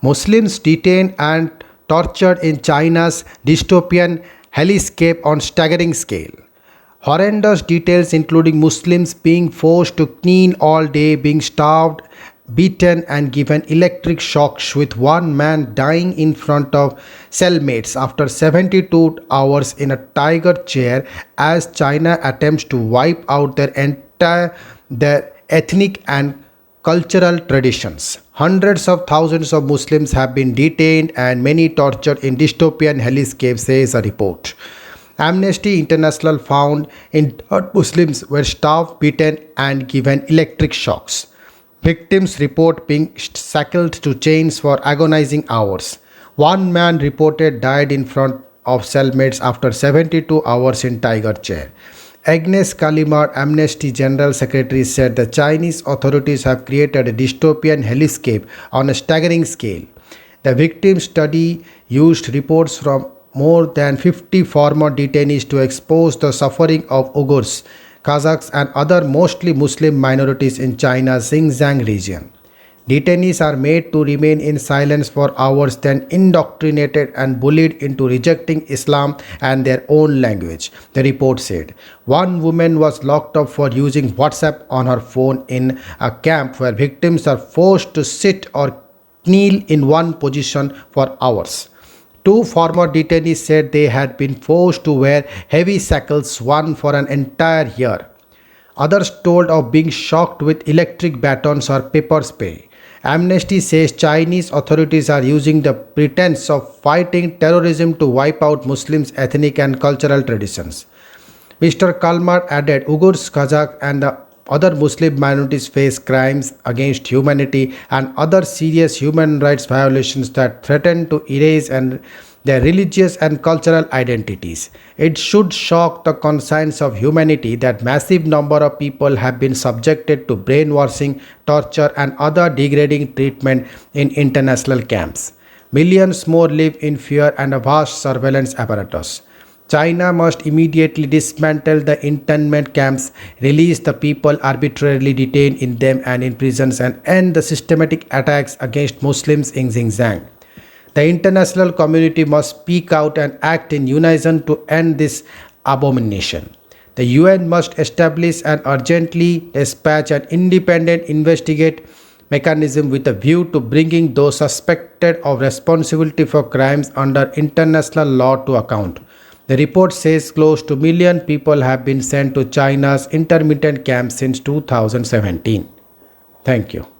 Muslims detained and tortured in China's dystopian hellscape on staggering scale. Horrendous details including Muslims being forced to clean all day, being starved, beaten and given electric shocks, with one man dying in front of cellmates after 72 hours in a tiger chair as China attempts to wipe out their ethnic and cultural traditions. Hundreds of thousands of Muslims have been detained and many tortured in dystopian hellscape, says a report. Amnesty International found in Muslims were starved, beaten, and given electric shocks. Victims report being shackled to chains for agonizing hours. One man reported died in front of cellmates after 72 hours in tiger chair. Agnes Kalimar, Amnesty General Secretary, said the Chinese authorities have created a dystopian hellscape on a staggering scale. The victim study used reports from more than 50 former detainees to expose the suffering of Uyghurs, Kazakhs, and other mostly Muslim minorities in China's Xinjiang region. Detainees are made to remain in silence for hours, then indoctrinated and bullied into rejecting Islam and their own language, the report said. One woman was locked up for using WhatsApp on her phone in a camp where victims are forced to sit or kneel in one position for hours. Two former detainees said they had been forced to wear heavy shackles, one for an entire year. Others told of being shocked with electric batons or pepper spray. Amnesty says Chinese authorities are using the pretense of fighting terrorism to wipe out Muslims' ethnic and cultural traditions. Mr. Kalmar added Uyghurs, Kazakh, and the other Muslim minorities face crimes against humanity and other serious human rights violations that threaten to erase their religious and cultural identities. It should shock the conscience of humanity that massive number of people have been subjected to brainwashing, torture, and other degrading treatment in international camps. Millions more live in fear and a vast surveillance apparatus. China must immediately dismantle the internment camps, release the people arbitrarily detained in them and in prisons, and end the systematic attacks against Muslims in Xinjiang. The international community must speak out and act in unison to end this abomination. The UN must establish and urgently dispatch an independent investigate mechanism with a view to bringing those suspected of responsibility for crimes under international law to account. The report says close to a million people have been sent to China's intermittent camps since 2017. Thank you.